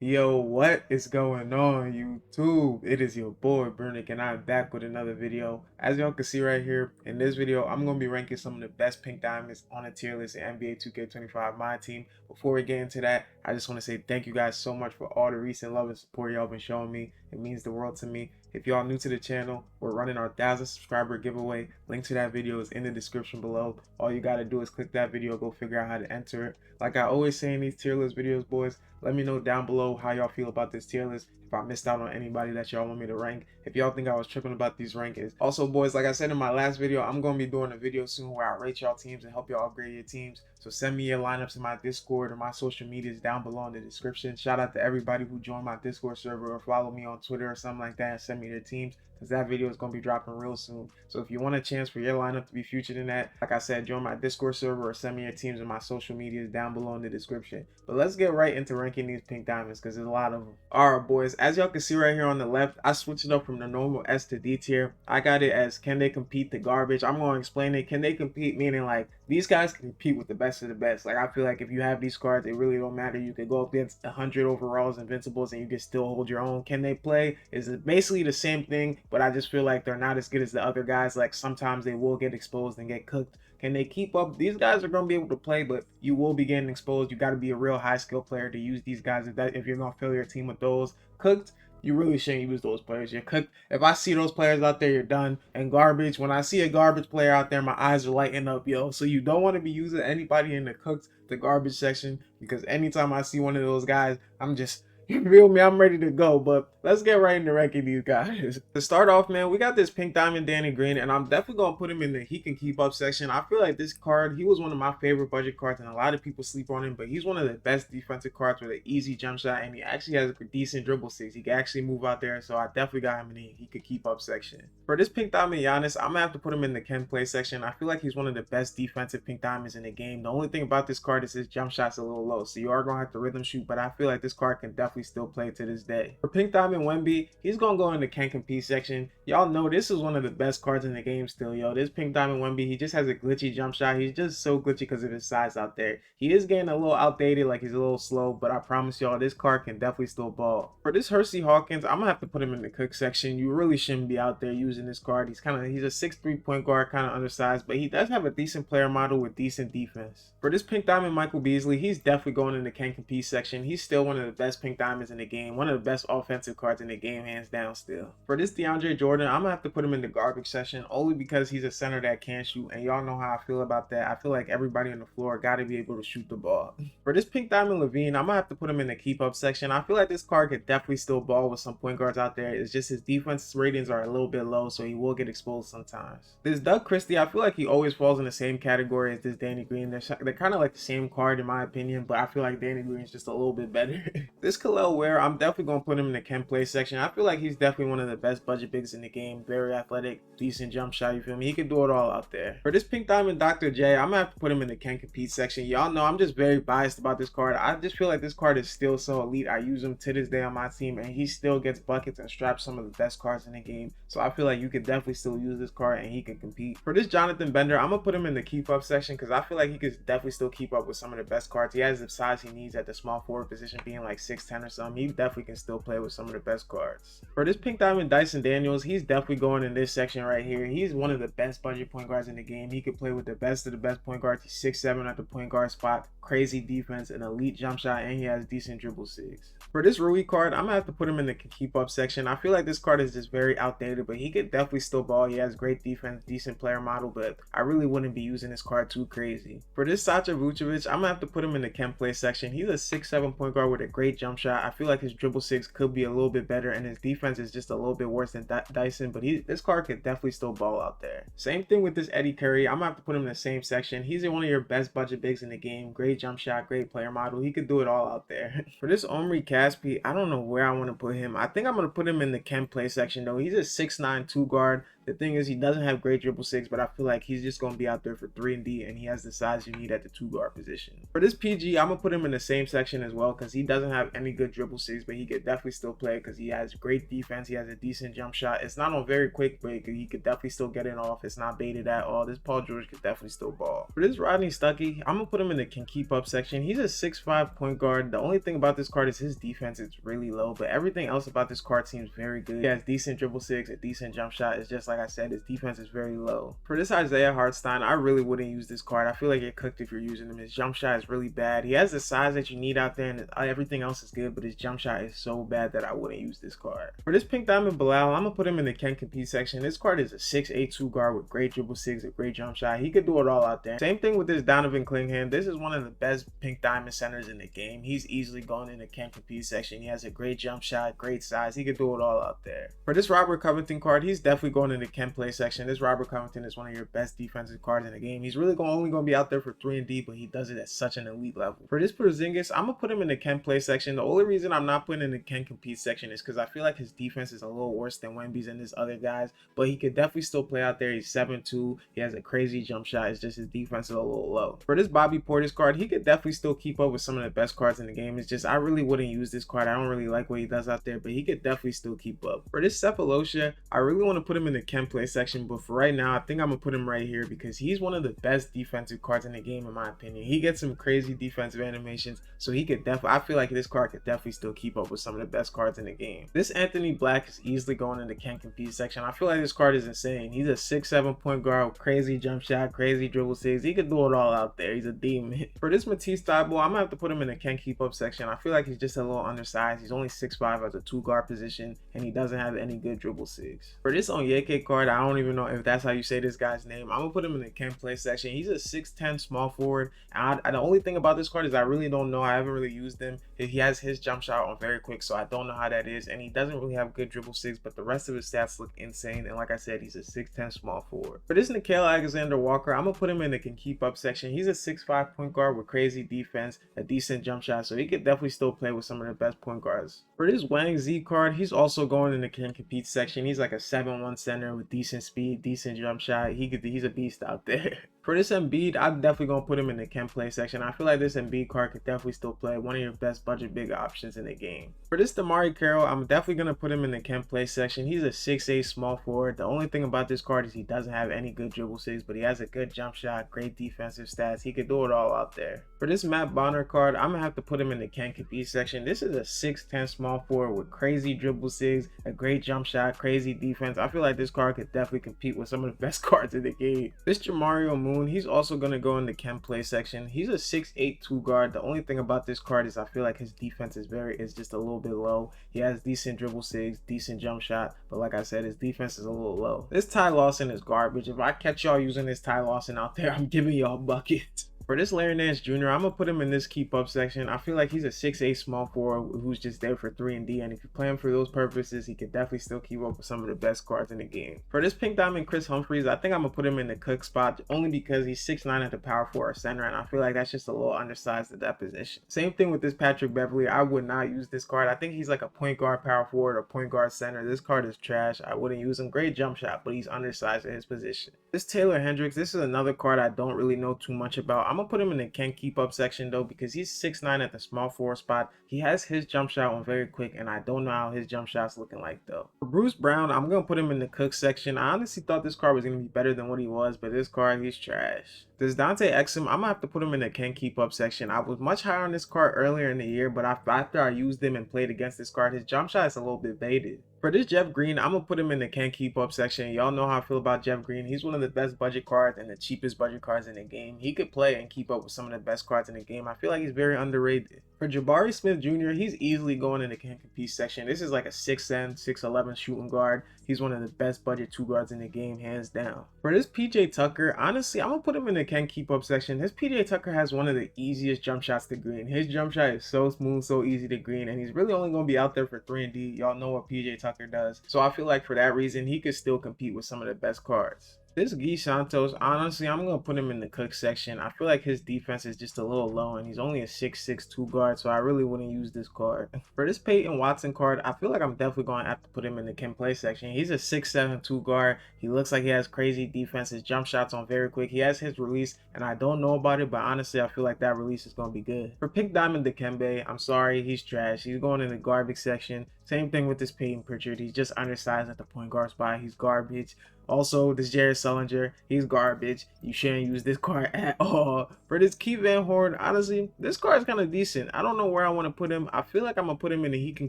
Yo, what is going on, YouTube? It is your boy Bernick, and I'm back with another video. As y'all can see right here, in this video, I'm gonna be ranking some of the best pink diamonds on a tier list in NBA 2K25 Myteam. Before we get into that, I just want to say thank you guys so much for all the recent love and support y'all been showing me. It means the world to me. If y'all new to the channel, we're running our 1,000 subscriber giveaway. Link to that video is in the description below. All you gotta do is click that video, go figure out how to enter it. Like I always say in these tier list videos, boys, let me know down below how y'all feel about this tier list. If I missed out on anybody that y'all want me to rank. If y'all think I was tripping about these rankings. Also, boys, like I said in my last video, I'm going to be doing a video soon where I rate y'all teams and help y'all upgrade your teams. So send me your lineups in my Discord or my social medias down below in the description. Shout out to everybody who joined my Discord server or follow me on Twitter or something like that and send me their teams, because that video is going to be dropping real soon. So if you want a chance for your lineup to be featured in that, like I said, join my Discord server or send me your teams in my social medias down below in the description. But let's get right into ranking these pink diamonds, because there's a lot of them. Alright, boys, as y'all can see right here on the left, I switched it up from the normal S to D tier. I got it as can they compete to garbage. I'm going to explain it. Can they compete, meaning like these guys can compete with the best of the best. Like I feel like if you have these cards, it really don't matter. You could go up against 100 overalls invincibles and you can still hold your own. Can they play? Is basically the same thing, but I just feel like they're not as good as the other guys. Like sometimes they will get exposed and get cooked. Can they keep up? These guys are going to be able to play, but you will be getting exposed. You got to be a real high skill player to use these guys. If you're going to fill your team with those cooked, you really shouldn't use those players. You're cooked. If I see those players out there, you're done. And garbage, when I see a garbage player out there, my eyes are lighting up, yo. So you don't want to be using anybody in the cooked, the garbage section, because anytime I see one of those guys, I'm just, you feel me? I'm ready to go. But let's get right into ranking these guys. To start off, man, we got this pink diamond Danny Green, and I'm definitely gonna put him in the he can keep up section. I feel like this card, he was one of my favorite budget cards, and a lot of people sleep on him, but he's one of the best defensive cards with an easy jump shot, and he actually has a decent dribble six. He can actually move out there, so I definitely got him in the he could keep up section. For this pink diamond Giannis, I'm gonna have to put him in the can play section. I feel like he's one of the best defensive pink diamonds in the game. The only thing about this card is his jump shot's a little low, so you are gonna have to rhythm shoot, but I feel like this card can definitely still play to this day. For pink diamond Wemby, he's gonna go in the can compete section. Y'all know this is one of the best cards in the game still, yo. This pink diamond Wemby, he just has a glitchy jump shot. He's just so glitchy because of his size out there. He is getting a little outdated, like he's a little slow, but I promise y'all this card can definitely still ball. For this Hersey Hawkins, I'm gonna have to put him in the cook section. You really shouldn't be out there using this card. He's a 6'3" point guard, kind of undersized, but he does have a decent player model with decent defense. For this pink diamond Michael Beasley, he's definitely going in the can compete section. He's still one of the best pink diamonds in the game, one of the best offensive cards in the game, hands down still. For this DeAndre Jordan, I'm gonna have to put him in the garbage section only because he's a center that can shoot, and y'all know how I feel about that. I feel like everybody on the floor gotta be able to shoot the ball. For this pink diamond Levine, I'm gonna have to put him in the keep up section. I feel like this card could definitely still ball with some point guards out there. It's just his defense ratings are a little bit low, so he will get exposed sometimes. This Doug Christie, I feel like he always falls in the same category as this Danny Green. They're kind of like the same card in my opinion, but I feel like Danny Green is just a little bit better. This Khalil Ware, I'm definitely gonna put him in the can play section. I feel like he's definitely one of the best budget bigs in the game. Very athletic, decent jump shot, you feel me? He can do it all out there. For this pink diamond Dr. J, I'm gonna have to put him in the can compete section. Y'all know I'm just very biased about this card. I just feel like this card is still so elite. I use him to this day on my team, and he still gets buckets and straps some of the best cards in the game. So I feel like you could definitely still use this card and he can compete. For this Jonathan Bender, I'm gonna put him in the keep up section because I feel like he could definitely still keep up with some of the best cards. He has the size he needs at the small forward position, being like 6'10" or something. He definitely can still play with some of the best cards. For this pink diamond Dyson Daniels, he's definitely going in this section right here. He's one of the best budget point guards in the game. He could play with the best of the best point guards. He's 6'7" at the point guard spot, crazy defense, an elite jump shot, and he has decent dribble six. For this Rui card, I'm gonna have to put him in the keep up section. I feel like this card is just very outdated, but he could definitely still ball. He has great defense, decent player model, but I really wouldn't be using this card too crazy. For this Sacha Vucevic, I'm gonna have to put him in the can play section. He's a 6'7" point guard with a great jump shot. I feel like his dribble six could be a little bit better, and his defense is just a little bit worse than Dyson, but this card could definitely still ball out there. Same thing with this Eddie Curry. I'm gonna have to put him in the same section. He's one of your best budget bigs in the game. Great jump shot, great player model. He could do it all out there. For this Omri Caspi, I don't know where I want to put him. I think I'm going to put him in the can play section though. He's a 6'9" 2 guard The thing is, he doesn't have great dribble six, but I feel like he's just going to be out there for 3 and D, and he has the size you need at the 2 guard position. For this PG, I'm going to put him in the same section as well because he doesn't have any good dribble six, but he could definitely still play because he has great defense. He has a decent jump shot. It's not on very quick, but he could definitely still get it off. It's not baited at all. This Paul George could definitely still ball. For this Rodney Stuckey, I'm going to put him in the can keep up section. He's a 6'5" point guard. The only thing about this card is his defense is really low, but everything else about this card seems very good. He has decent dribble six, a decent jump shot. It's just like I said, his defense is very low. For this Isaiah Hartenstein, I really wouldn't use this card. I feel like you're cooked if you're using him. His jump shot is really bad. He has the size that you need out there, and everything else is good, but his jump shot is so bad that I wouldn't use this card. For this Pink Diamond Bilal, I'm gonna put him in the can compete section. This card is a 6'8" 2 guard with great dribble six, a great jump shot. He could do it all out there. Same thing with this Donovan Clingham. This is one of the best Pink Diamond centers in the game. He's easily going in the can compete section. He has a great jump shot, great size. He could do it all out there. For this Robert Covington card, he's definitely going in the can play section. This Robert Covington is one of your best defensive cards in the game. He's really only going to be out there for 3 and D, but he does it at such an elite level. For this Porzingis, I'm going to put him in the can play section. The only reason I'm not putting in the can compete section is because I feel like his defense is a little worse than Wemby's and his other guys, but he could definitely still play out there. He's 7'2". He has a crazy jump shot. It's just his defense is a little low. For this Bobby Portis card, he could definitely still keep up with some of the best cards in the game. It's just I really wouldn't use this card. I don't really like what he does out there, but he could definitely still keep up. For this Cephalosha, I really want to put him in the can play section, but for right now, I think I'm gonna put him right here because he's one of the best defensive cards in the game in my opinion. He gets some crazy defensive animations, so he could definitely, I feel like this card could definitely still keep up with some of the best cards in the game. This Anthony Black is easily going in the can compete section. I feel like this card is insane. He's a 6'7" point guard with crazy jump shot, crazy dribble six. He could do it all out there. He's a demon. For this Matisse Thybulle, I'm gonna have to put him in the can keep up section. I feel like he's just a little undersized. He's only 6'5" as a 2 guard position, and he doesn't have any good dribble six. For this Onyeka card, I don't even know if that's how you say this guy's name. I'm gonna put him in the can play section. He's a 6'10" small forward. And the only thing about this card is I really don't know. I haven't really used him. He has his jump shot on very quick, so I don't know how that is. And he doesn't really have good dribble six, but the rest of his stats look insane. And like I said, he's a 6'10" small forward. For this Nickeil Alexander-Walker, I'm gonna put him in the can keep up section. He's a 6'5" point guard with crazy defense, a decent jump shot, so he could definitely still play with some of the best point guards. For this Wang Z card, he's also going in the can compete section. He's like a 7'1" center with decent speed, decent jump shot. He's a beast out there. For this Embiid, I'm definitely going to put him in the can play section. I feel like this Embiid card could definitely still play, one of your best budget big options in the game. For this Damari Carroll, I'm definitely going to put him in the can play section. He's a 6'8" small forward. The only thing about this card is he doesn't have any good dribble six, but he has a good jump shot, great defensive stats. He could do it all out there. For this Matt Bonner card, I'm going to have to put him in the can compete section. This is a 6'10" small forward with crazy dribble six, a great jump shot, crazy defense. I feel like this card could definitely compete with some of the best cards in the game. This Jamario Moon, he's also going to go in the can play section. He's a 6'8" 2 guard. The only thing about this card is I feel like his defense is just a little bit low. He has decent dribble six, decent jump shot, but like I said, his defense is a little low. This Ty Lawson is garbage. If I catch y'all using this Ty Lawson out there, I'm giving y'all buckets. For this Larry Nance Jr., I'm going to put him in this keep up section. I feel like he's a 6'8" small forward who's just there for 3 and D, and if you play him for those purposes, he could definitely still keep up with some of the best cards in the game. For this Pink Diamond Chris Humphries, I think I'm going to put him in the cook spot only because he's 6'9" at the power forward center, and I feel like that's just a little undersized at that position. Same thing with this Patrick Beverly. I would not use this card. I think he's like a point guard power forward or point guard center. This card is trash. I wouldn't use him. Great jump shot, but he's undersized at his position. This Taylor Hendricks, this is another card I don't really know too much about. I'm going to put him in the can keep up section though because he's 6'9" at the small forward spot. He has his jump shot on very quick, and I don't know how his jump shot's looking like though. For Bruce Brown, I'm going to put him in the cook section. I honestly thought this card was going to be better than what he was, but this card, he's trash. This Dante Exum, I'm going to have to put him in the can keep up section. I was much higher on this card earlier in the year, but after I used him and played against this card, his jump shot is a little bit baited. For this Jeff Green, I'm going to put him in the can keep up section. Y'all know how I feel about Jeff Green. He's one of the best budget cards and the cheapest budget cards in the game. He could play and keep up with some of the best cards in the game. I feel like he's very underrated. For Jabari Smith Jr., he's easily going in the can compete section. This is like a 6'10", 6'11" shooting guard. He's one of the best budget 2 guards in the game, hands down. For this PJ Tucker, honestly, I'm going to put him in the can keep up section. This PJ Tucker has one of the easiest jump shots to green. His jump shot is so smooth, so easy to green, and he's really only going to be out there for 3 and D. Y'all know what PJ Tucker does. So I feel like for that reason, he could still compete with some of the best cards. This Guy Santos, honestly, I'm gonna put him in the cook section. I feel like his defense is just a little low, and he's only a 6'6" 2 guard, so I really wouldn't use this card. For this Peyton Watson card, I feel like I'm definitely going to have to put him in the can play section. He's a 6'7" 2 guard. He looks like he has crazy defense. His jump shots on very quick. He has his release, and I don't know about it, but honestly, I feel like that release is gonna be good. For Pink Diamond Dikembe, I'm sorry, he's trash. He's going in the garbage section. Same thing with this Peyton Pritchard. He's just undersized at the point guard spot. He's garbage. Also, this Jared Sullinger, he's garbage. You shouldn't use this card at all. For this Keith Van Horn, honestly, this card is kind of decent. I don't know where I want to put him. I feel like I'm going to put him in the he can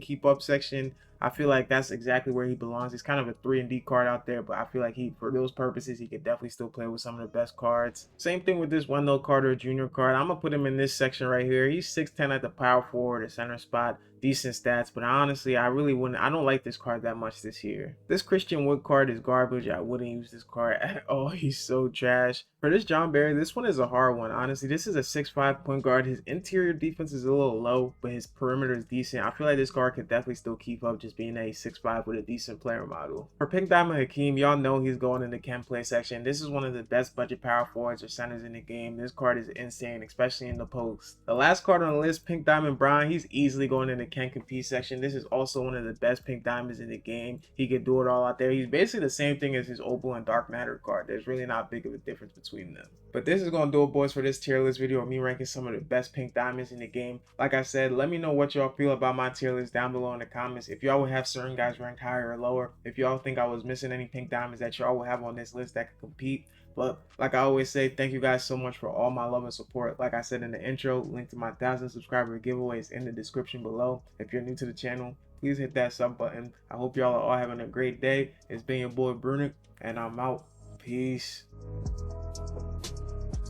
keep up section. I feel like that's exactly where he belongs. He's kind of a 3-and-D card out there, but I feel like for those purposes, he could definitely still play with some of the best cards. Same thing with this Wendell Carter Jr. card. I'm going to put him in this section right here. He's 6'10" at the power forward, the center spot. Decent stats, but honestly, I don't like this card that much this year. This Christian Wood card is garbage. I wouldn't use this card at all. He's so trash. For this John Barry, this one is a hard one. Honestly, this is a 6'5" point guard. His interior defense is a little low, but his perimeter is decent. I feel like this card could definitely still keep up just being a 6'5" with a decent player model. For Pink Diamond Hakeem, y'all know he's going in the can play section. This is one of the best budget power forwards or centers in the game. This card is insane, especially in the post. The last card on the list, Pink Diamond Brian, he's easily going in the can compete section. This is also one of the best Pink Diamonds in the game. He could do it all out there. He's basically the same thing as his Opal and Dark Matter card. There's really not big of a difference between them. But this is going to do it, boys, for this tier list video of me ranking some of the best Pink Diamonds in the game. Like I said, let me know what y'all feel about my tier list down below in the comments. If y'all would have certain guys ranked higher or lower. If y'all think I was missing any Pink Diamonds that y'all would have on this list that could compete. But like I always say, thank you guys so much for all my love and support. Like I said in the intro, link to my 1,000 subscriber giveaway is in the description below. If you're new to the channel, please hit that sub button. I hope y'all are all having a great day. It's been your boy Brunick, and I'm out. Peace.